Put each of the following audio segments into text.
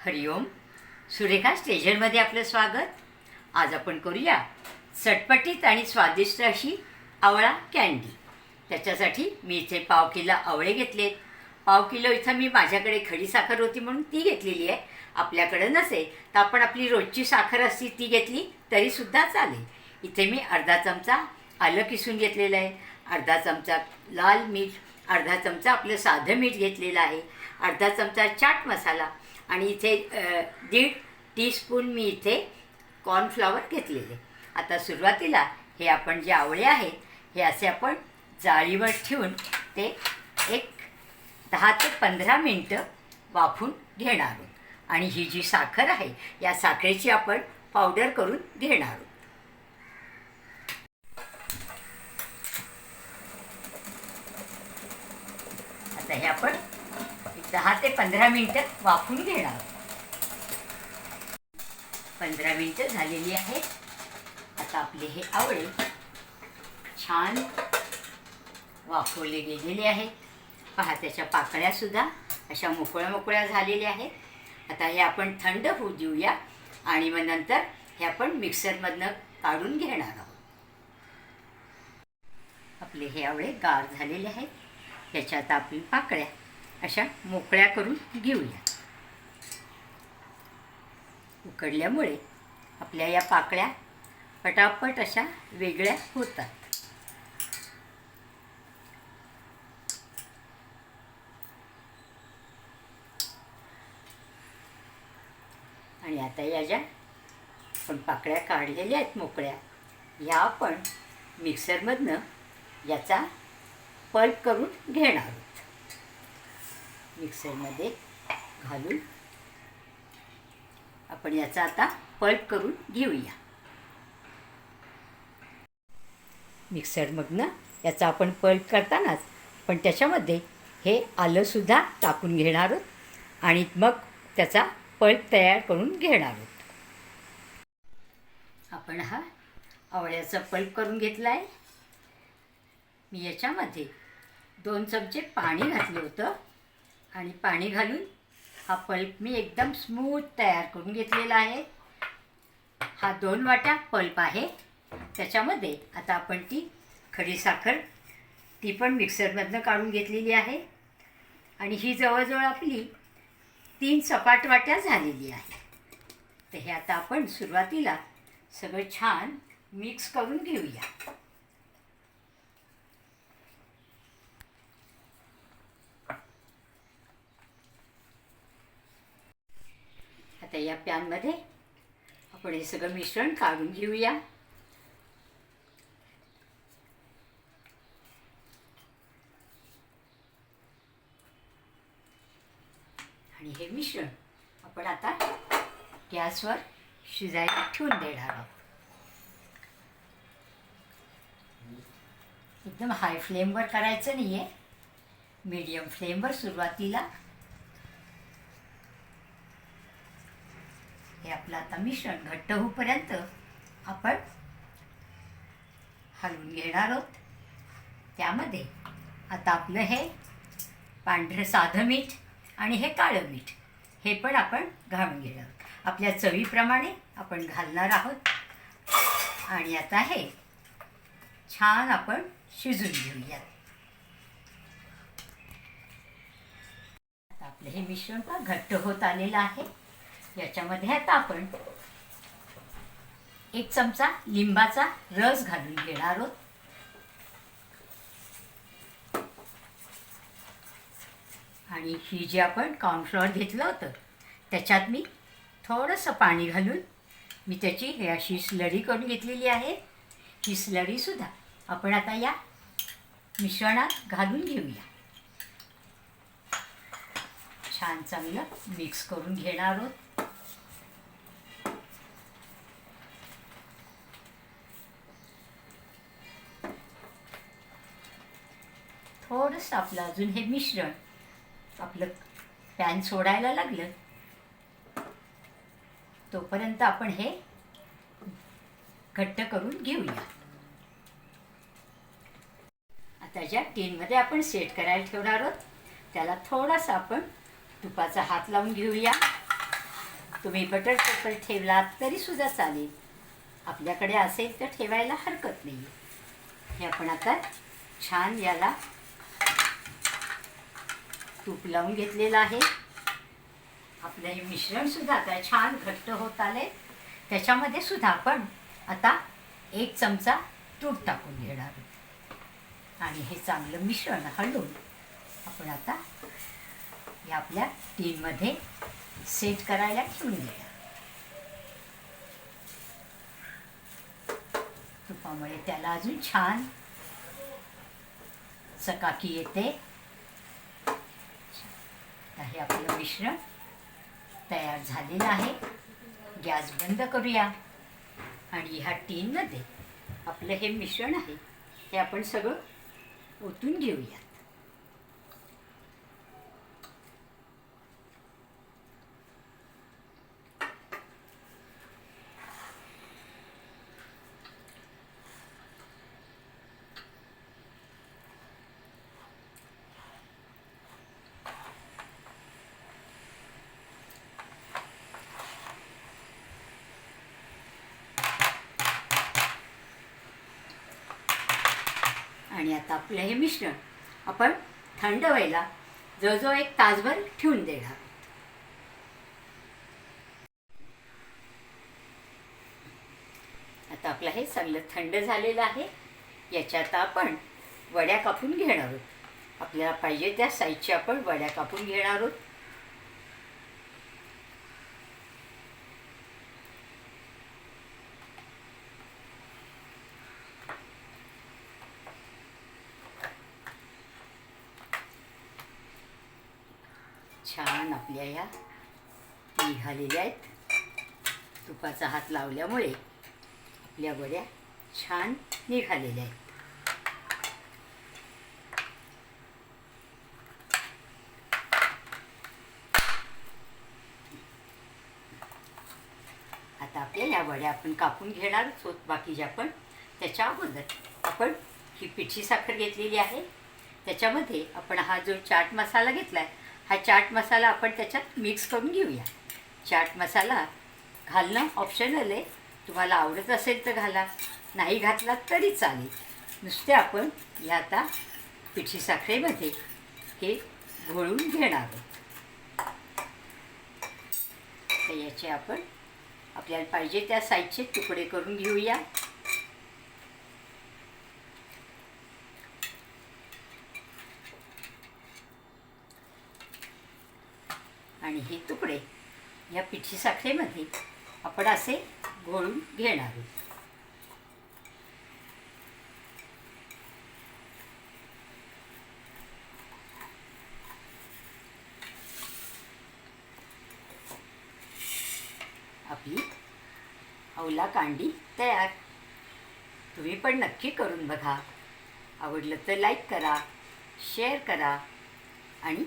हरिओम. सुरेखा स्टेजरमध्ये आपलं स्वागत. आज आपण करूया चटपटीत आणि स्वादिष्ट अशी आवळा कँडी. त्याच्यासाठी मी इथे पाव किलो आवळे घेतलेत. पाव किलो इथं मी माझ्याकडे खडी साखर होती म्हणून ती घेतलेली आहे. आपल्याकडे नसेल तर आपण आपली रोजची साखर असती ती घेतली तरीसुद्धा चालेल. इथे मी अर्धा चमचा आलं किसून घेतलेलं आहे, अर्धा चमचा लाल मीठ, अर्धा चमचा आपलं साधं मीठ घेतलेलं आहे, अर्धा चमचा चाट मसाला आणि इथे 1.5 टीस्पून मी इथे कॉर्नफ्लॉवर घेतलेले. आता सुरुवातीला हे आपण जे आवळे आहेत हे असे आपण जाळीवर ठेवून ते एक 10 ते 15 मिनटं वाफून घेणार आहोत. आणि ही जी साखर आहे या साखरेची आपण पावडर करून घेणार आहोत. आता हे आपण 10 ते 15 मिनटं वाफून घेणार. 15 मिनटं झालेली आहेत. आता आपले हे आवळे छान वाफवले गेलेले आहेत. पहा, त्याच्या पाकळ्यासुद्धा अशा मोकळ्या झालेल्या आहेत. आता हे आपण थंड होऊ देऊया आणि मग नंतर हे आपण मिक्सरमधनं काढून घेणार आहोत. आपले हे आवळे गार झालेले आहेत. याच्यात आपली पाकळ्या अशा मोकळ्या करून घेऊया. उकडल्यामुळे आपल्या या पाकळ्या पटापट अशा वेगळ्या होतात. आणि आता या ज्या आपण पाकळ्या काढलेल्या आहेत मोकळ्या, या आपण मिक्सरमधनं याचा पल्प करून घेणार आहोत. मिक्सरमध्ये घालून आपण याचा आता पल्प करून घेऊया. मिक्सरमधनं याचा आपण पल्प करतानाच पण त्याच्यामध्ये हे आलंसुद्धा टाकून घेणार आहोत आणि मग त्याचा पल्प तयार करून घेणार आहोत. आपण हा आवळ्याचा पल्प करून घेतला आहे. मी याच्यामध्ये 2 चमचे पाणी घातलं होतं आणि पाणी घालून हा पल्प मी एकदम स्मूथ तयार करून घेतलेला आहे. हा 2 वाट्या पल्प आहे. त्याच्यामध्ये आता आपण ती खडी साखर ती पण मिक्सरमधनं काढून घेतलेली आहे आणि ही जवळजवळ आपली 3 सपाट वाट्या झालेली आहे. तर हे आता आपण सुरुवातीला सगळं छान मिक्स करून घेऊया. आता या पॅनमध्ये आपण हे सगळं मिश्रण काढून घेऊया. आणि हे मिश्रण आपण आता गॅसवर शिजायला ठेवून देणार आहोत. एकदम हाय फ्लेमवर करायचं नाही आहे, मीडियम फ्लेमवर सुरुवातीला. हे आपलं आता मिश्रण घट्ट होईपर्यंत आपण हलवून घेणार आहोत. त्यामध्ये आता आपलं हे पांढरं साधं मीठ आणि हे काळं मीठ हे पण आपण घालून घेणार आहोत. आपल्या चवीप्रमाणे आपण घालणार आहोत. आणि आता हे छान आपण शिजून घेऊयात. आता आपलं हे मिश्रण का घट्ट होत आलेलं आहे. याच्यामध्ये आता आपण 1 चमचा लिंबाचा रस घालून घेणार आहोत. आणि ही जी आपण कॉर्नफ्लॉवर घेतलं होतं त्याच्यात मी थोडंसं पाणी घालून मी त्याची हे अशी स्लरी करून घेतलेली आहे. ही स्लरीसुद्धा आपण आता या मिश्रणात घालून घेऊया. छान चांगलं मिक्स करून घेणार आहोत. थोडंसं आपलं अजून हे मिश्रण आपलं पॅन सोडायला लागलं तोपर्यंत आपण हे घट्ट करून घेऊया. आता ज्या टीनमध्ये आपण सेट करायला ठेवणार आहोत त्याला थोडासा आपण तुपाचा हात लावून घेऊया तुम्ही बटर पेपर ठेवलात तरीसुद्धा चालेल. आपल्याकडे असेल तर ठेवायला हरकत नाही. हे आपण आता छान याला तूप लावून घेतलेलं आहे. आपलं हे मिश्रणसुद्धा आता छान घट्ट होत आले. त्याच्यामध्ये सुद्धा आपण आता 1 चमचा तूप टाकून घेणार आहोत आणि हे चांगलं मिश्रण हलवून आपण आता या आपल्या टीनमध्ये सेट करायला ठेवून घेऊया. तुपामुळे त्याला अजून छान चकाकी येते. हे आपलं मिश्रण तयार झालेलं आहे. गॅस बंद करूया आणि ह्या टीनमध्ये आपलं हे मिश्रण आहे हे आपण सगळं ओतून घेऊया. आणि आता आपलं हे मिश्रण आपण थंड व्हायला जवळजवळ 1 तासभर ठेवून देणार. आता आपलं हे चांगलं थंड झालेलं आहे. याच्या आता आपण वड्या कापून घेणार आहोत. आपल्याला पाहिजे त्या साईजच्या आपण वड्या कापून घेणार आहोत. छान आपल्या ह्या निघालेल्या आहेत. तुपाचा हात लावल्यामुळे आपल्या वड्या छान निघालेल्या आहेत. आता आपल्या या वड्या आपण कापून घेणारच आहोत बाकीच्या पण. त्याच्या अगोदर आपण ही पिठी साखर घेतलेली आहे. त्याच्यामध्ये आपण हा जो चाट मसाला घेतला आहे हा चाट मसाला आपण त्याच्यात मिक्स करून घेऊया. चाट मसाला घालणं ऑप्शनल आहे. तुम्हाला आवडत असेल तर घाला, नाही घातला तरी चालेल. नुसते आपण या आता पिठी साखरेमध्ये हे घोळून घेणार आहोत. तर याचे आपण आपल्याला पाहिजे त्या साईजचे तुकडे करून घेऊया. आणि हे तुकडे या पिठी साखरेमध्ये आपण असे घोळून घेणार आहोत. आपली आवळा कांडी तयार. तुम्ही पण नक्की करून बघा. आवडलं तर लाईक करा, शेअर करा आणि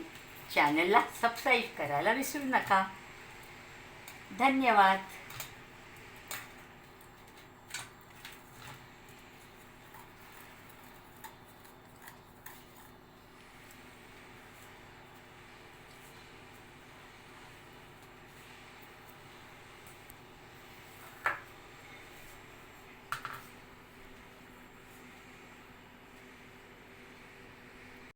चॅनलला सबस्क्राईब करायला विसरू नका. धन्यवाद.